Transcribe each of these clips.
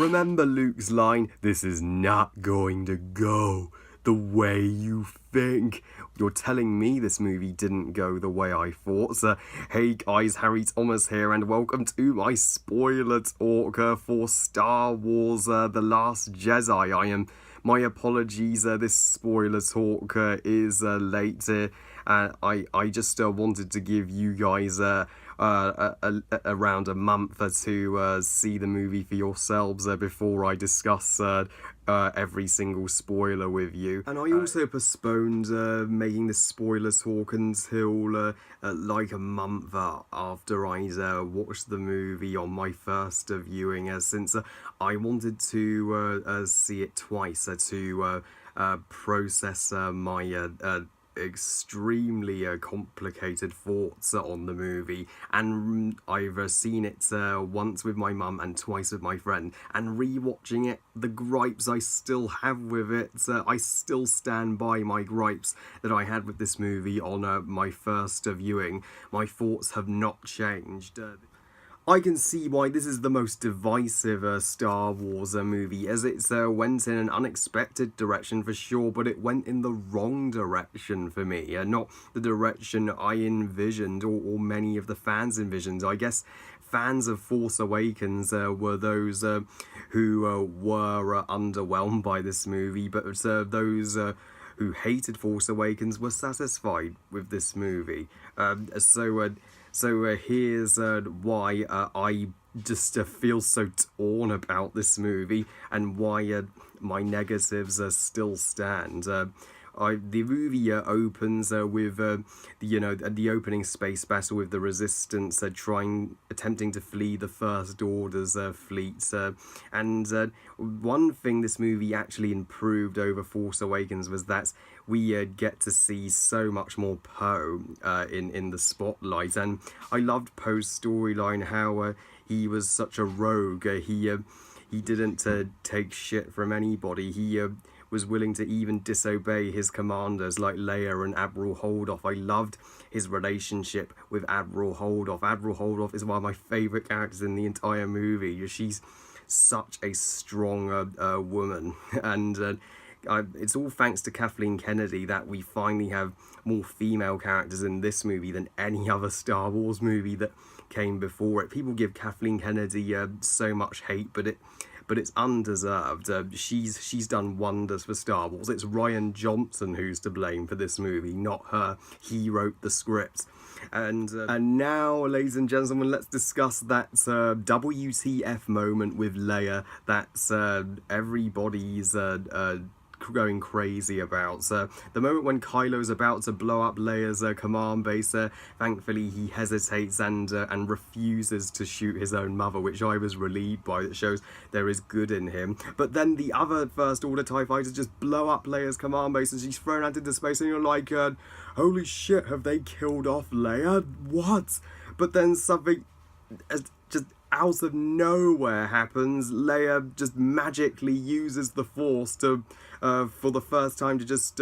Remember Luke's line, "This is not going to go the way you think." You're telling me this movie didn't go the way I thought. So, hey guys, Harry Thomas here, and welcome to my spoiler talk for Star Wars The Last Jedi. My apologies, this spoiler talk is late. I just wanted to give you guys around a month to see the movie for yourselves before I discuss every single spoiler with you. And I also postponed making the spoiler talk until like a month after I watched the movie on my first viewing, since I wanted to see it twice to process my extremely complicated thoughts on the movie, and I've seen it once with my mum and twice with my friend, and rewatching it, the gripes I still have with it, I still stand by my gripes that I had with this movie on my first viewing. My thoughts have not changed. I can see why this is the most divisive Star Wars movie, as it went in an unexpected direction for sure, but it went in the wrong direction for me, not the direction I envisioned or many of the fans envisioned. I guess fans of Force Awakens were those who were underwhelmed by this movie, but those who hated Force Awakens were satisfied with this movie. So here's why I just feel so torn about this movie, and why my negatives still stand. The movie opens with the opening space battle with the Resistance attempting to flee the First Order's fleet, and one thing this movie actually improved over Force Awakens was that we get to see so much more Poe in the spotlight, and I loved Poe's storyline, how he was such a rogue. He didn't take shit from anybody. He was willing to even disobey his commanders like Leia and Admiral Holdoff. I loved his relationship with Admiral Holdoff. Admiral Holdoff is one of my favourite characters in the entire movie. She's such a strong woman, and it's all thanks to Kathleen Kennedy that we finally have more female characters in this movie than any other Star Wars movie that came before it. People give Kathleen Kennedy so much hate, but it's undeserved. She's done wonders for Star Wars. It's Rian Johnson who's to blame for this movie, not her. He wrote the script. And now, ladies and gentlemen, let's discuss that WTF moment with Leia. That's everybody's going crazy about. The moment when Kylo's about to blow up Leia's command base, thankfully he hesitates and refuses to shoot his own mother, which I was relieved by. That shows there is good in him. But then the other First Order TIE fighters just blow up Leia's command base, and she's thrown out into space, and you're like, holy shit, have they killed off Leia? What? But then something just out of nowhere happens. Leia just magically uses the Force to for the first time to just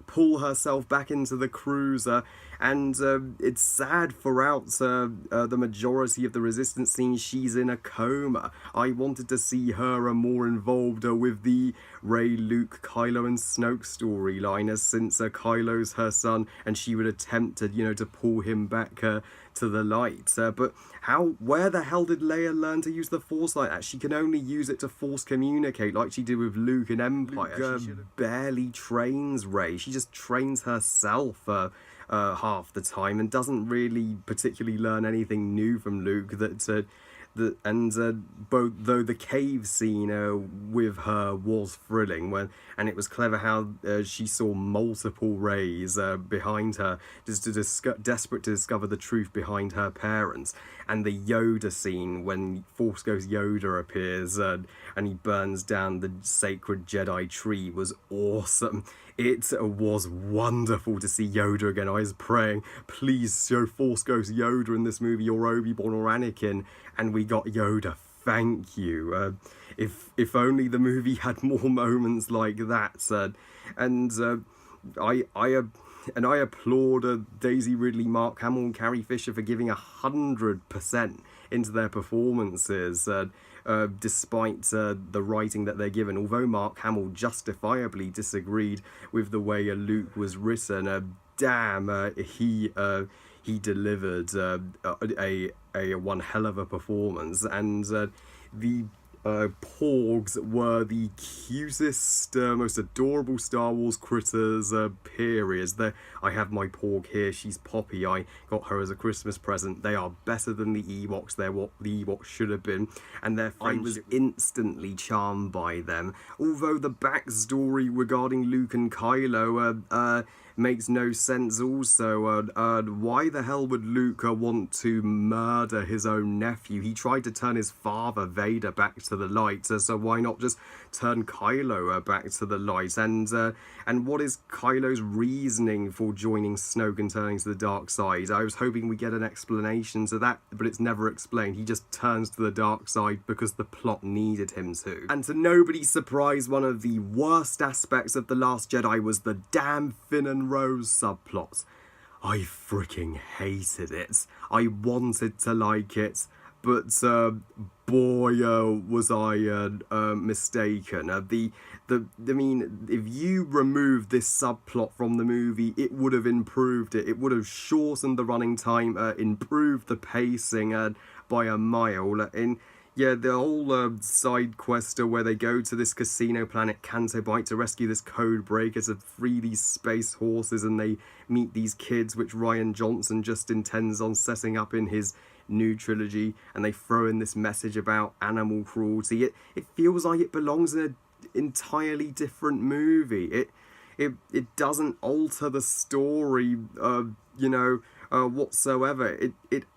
pull herself back into the cruiser, and it's sad throughout the majority of the Resistance scene she's in a coma. I wanted to see her more involved with the Rey, Luke, Kylo and Snoke storyline, since Kylo's her son and she would attempt to pull him back to the light. But where the hell did Leia learn to use the Force like that? She can only use it to Force communicate like she did with Luke in Empire. Luke barely trains Rey. She just trains herself half the time, and doesn't really particularly learn anything new from Luke. Both though the cave scene with her was thrilling, and it was clever how she saw multiple Reys behind her, just desperate to discover the truth behind her parents. And the Yoda scene when Force Ghost Yoda appears and he burns down the sacred Jedi tree was awesome. It was wonderful to see Yoda again. I was praying, please show Force Ghost Yoda in this movie, or Obi-Wan or Anakin, and we got Yoda. Thank you. If only the movie had more moments like that. I applaud Daisy Ridley, Mark Hamill and Carrie Fisher for giving 100% into their performances. despite the writing that they're given. Although Mark Hamill justifiably disagreed with the way Luke was written, he delivered a one hell of a performance, and the Porgs were the cutest, most adorable Star Wars critters, period. I have my Porg here, she's Poppy, I got her as a Christmas present. They are better than the Ewoks, they're what the Ewoks should have been, and their friendship, I was instantly charmed by them. Although the backstory regarding Luke and Kylo makes no sense also. Why the hell would Luke want to murder his own nephew? He tried to turn his father, Vader, back to the light, so why not just turn Kylo back to the light? And what is Kylo's reasoning for joining Snoke and turning to the dark side? I was hoping we get an explanation to that, but it's never explained. He just turns to the dark side because the plot needed him to. And to nobody's surprise, one of the worst aspects of The Last Jedi was the damn Finn and Rose subplot. I freaking hated it. I wanted to like it, but boy, was I mistaken. I mean, if you remove this subplot from the movie, it would have improved it. It would have shortened the running time, improved the pacing by a mile. Yeah, the whole side quest where they go to this casino planet Canto Bight to rescue this code breaker to free these space horses, and they meet these kids which Rian Johnson just intends on setting up in his new trilogy, and they throw in this message about animal cruelty. It feels like it belongs in an entirely different movie. It doesn't alter the story, whatsoever.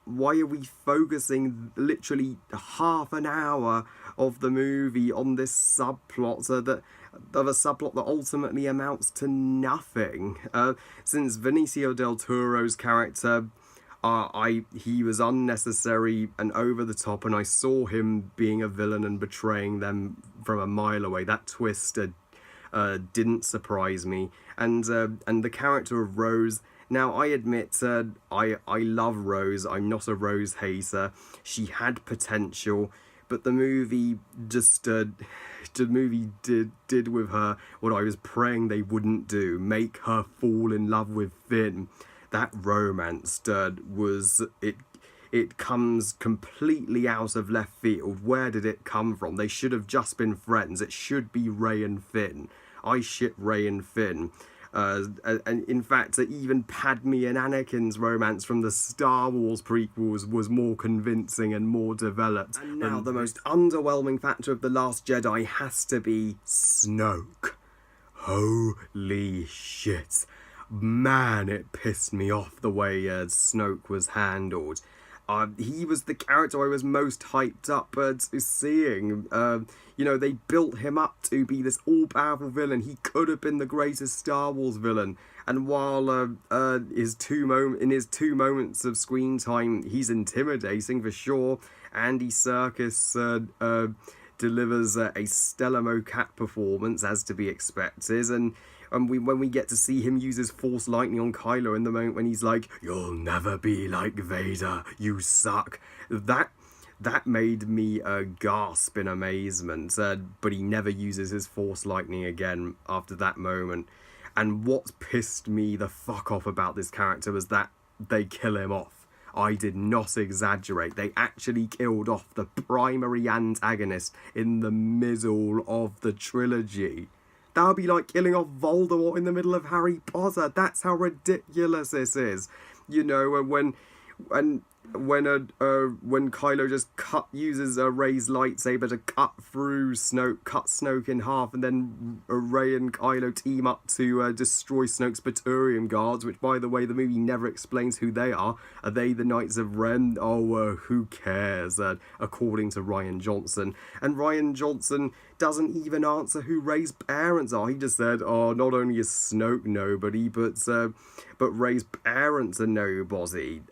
Why are we focusing literally half an hour of the movie on this subplot that ultimately amounts to nothing? Since Benicio del Toro's character, he was unnecessary and over the top, and I saw him being a villain and betraying them from a mile away. That twist didn't surprise me, and the character of Rose. Now, I admit, I love Rose. I'm not a Rose hater. She had potential, but the movie just did with her what I was praying they wouldn't do: make her fall in love with Finn. That romance it comes completely out of left field. Where did it come from? They should have just been friends. It should be Rey and Finn. I ship Rey and Finn. And in fact, even Padme and Anakin's romance from the Star Wars prequels was more convincing and more developed. And now the most underwhelming factor of The Last Jedi has to be Snoke. Holy shit. Man, it pissed me off the way Snoke was handled. He was the character I was most hyped up to seeing. They built him up to be this all-powerful villain. He could have been the greatest Star Wars villain. And while in his two moments of screen time, he's intimidating for sure. Andy Serkis delivers a stellar mocap performance, as to be expected. And when we get to see him use his Force lightning on Kylo in the moment when he's like, "You'll never be like Vader, you suck," that made me gasp in amazement. But he never uses his Force lightning again after that moment. And what pissed me the fuck off about this character was that they kill him off. I did not exaggerate. They actually killed off the primary antagonist in the middle of the trilogy. That would be like killing off Voldemort in the middle of Harry Potter. That's how ridiculous this is. When Kylo just uses Rey's lightsaber to cut Snoke in half, and then Rey and Kylo team up to destroy Snoke's Praetorian guards, which, by the way, the movie never explains who they are. Are they the Knights of Ren? Who cares? According to Rian Johnson. And Rian Johnson doesn't even answer who Rey's parents are. He just said, not only is Snoke nobody, but Rey's parents are nobody.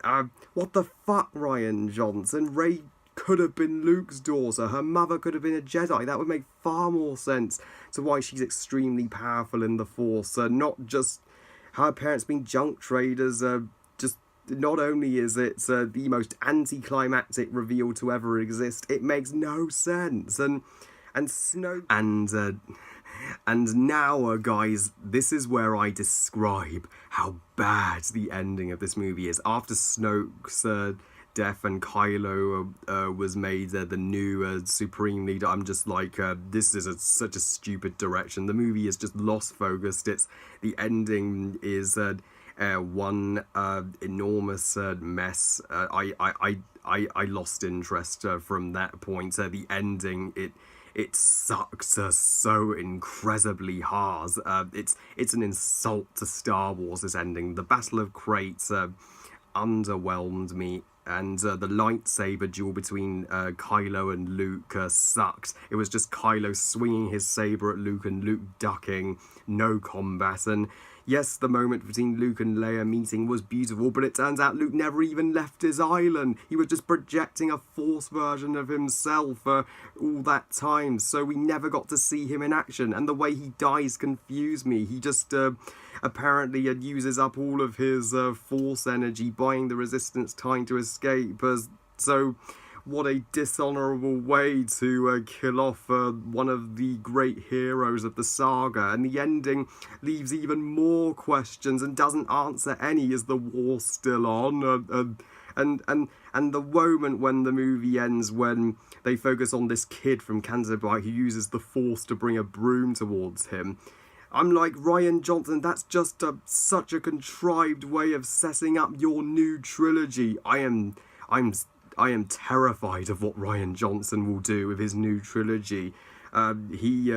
What the fuck, Rian Johnson? Rey could have been Luke's daughter. Her mother could have been a Jedi. That would make far more sense to why she's extremely powerful in the Force. Not just her parents being junk traders, just not only is it the most anticlimactic reveal to ever exist, it makes no sense. And Snoke and now, guys, this is where I describe how bad the ending of this movie is. After Snoke's death and Kylo was made the new Supreme Leader, I'm just like, this is such a stupid direction. The movie is just lost focused. The ending is one enormous mess. I lost interest from that point. The ending, it sucks so incredibly hard. It's an insult to Star Wars, this ending. The Battle of Crates underwhelmed me, and the lightsaber duel between Kylo and Luke sucked. It was just Kylo swinging his saber at Luke and Luke ducking, no combat. And yes, the moment between Luke and Leia meeting was beautiful, but it turns out Luke never even left his island. He was just projecting a Force version of himself for all that time, so we never got to see him in action. And the way he dies confused me. He just apparently uses up all of his Force energy, buying the Resistance time to escape. So what a dishonourable way to kill off one of the great heroes of the saga. And the ending leaves even more questions and doesn't answer any. Is the war still on? And the moment when the movie ends, when they focus on this kid from Canterbury who uses the Force to bring a broom towards him, I'm like, Rian Johnson, that's just such a contrived way of setting up your new trilogy. I am terrified of what Rian Johnson will do with his new trilogy. He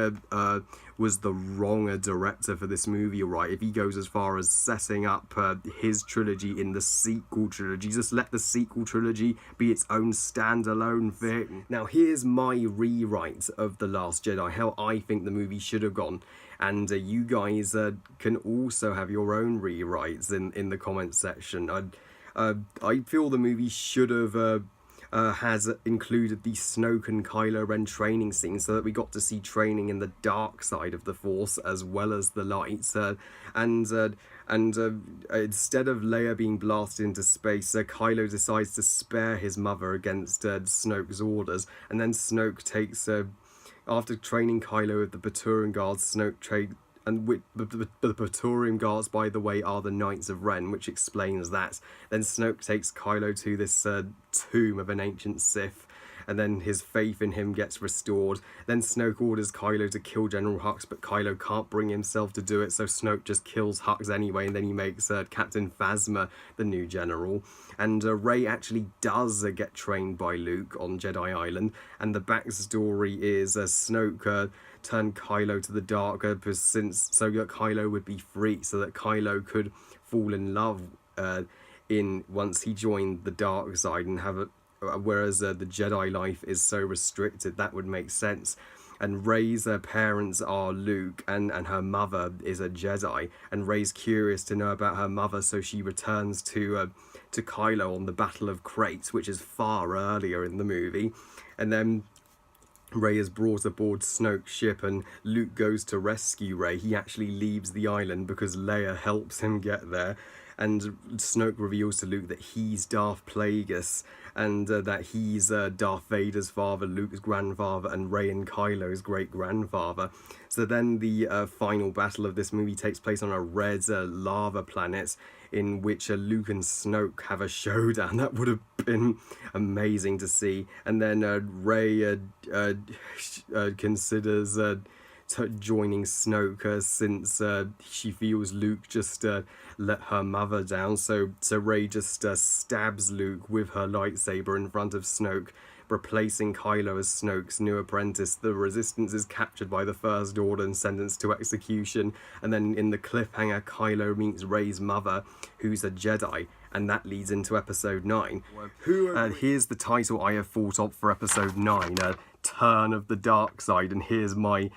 was the wrong director for this movie, right? If he goes as far as setting up his trilogy in the sequel trilogy, just let the sequel trilogy be its own standalone thing. Now, here's my rewrite of The Last Jedi, how I think the movie should have gone. And you guys can also have your own rewrites in the comments section. I feel the movie should have has included the Snoke and Kylo Ren training scene, so that we got to see training in the dark side of the Force as well as the light. And instead of Leia being blasted into space, Kylo decides to spare his mother against Snoke's orders, and then Snoke takes after training Kylo with the Praetorian Guards, and the Praetorian Guards, by the way, are the Knights of Ren, which explains that. Then Snoke takes Kylo to this tomb of an ancient Sith, and then his faith in him gets restored. Then Snoke orders Kylo to kill General Hux, but Kylo can't bring himself to do it, so Snoke just kills Hux anyway, and then he makes Captain Phasma the new general. And Rey actually does get trained by Luke on Jedi Island, and the backstory is Snoke turned Kylo to the dark so that Kylo would be free, so that Kylo could fall in love once he joined the dark side and have whereas the Jedi life is so restricted. That would make sense. And Rey's parents are Luke, and her mother is a Jedi, and Rey's curious to know about her mother, so she returns to Kylo on the Battle of Crates, which is far earlier in the movie. And then Rey is brought aboard Snoke's ship, and Luke goes to rescue Rey. He actually leaves the island because Leia helps him get there. And Snoke reveals to Luke that he's Darth Plagueis, and that he's Darth Vader's father, Luke's grandfather, and Rey and Kylo's great-grandfather. So then the final battle of this movie takes place on a red lava planet, in which Luke and Snoke have a showdown. That would have been amazing to see. And then Rey considers joining Snoke since she feels Luke just let her mother down. So Rey just stabs Luke with her lightsaber in front of Snoke, replacing Kylo as Snoke's new apprentice. The Resistance is captured by the First Order and sentenced to execution. And then in the cliffhanger, Kylo meets Rey's mother, who's a Jedi. And that leads into episode 9. Here's the title I have thought of for episode 9, Turn of the Dark Side. And here's my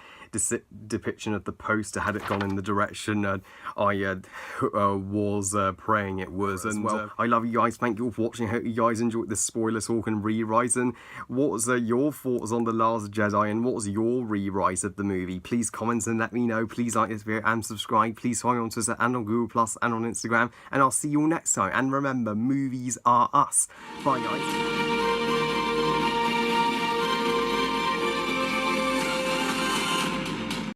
depiction of the poster had it gone in the direction I was praying it was. And well, I love you guys. Thank you all for watching. I hope you guys enjoyed this spoiler talk and rewrite. And what was your thoughts on The Last Jedi, and what was your rewrite of the movie? Please comment and let me know. Please like this video and subscribe. Please follow me on Twitter and on Google Plus and on Instagram. And I'll see you all next time. And remember, movies are us. Bye guys.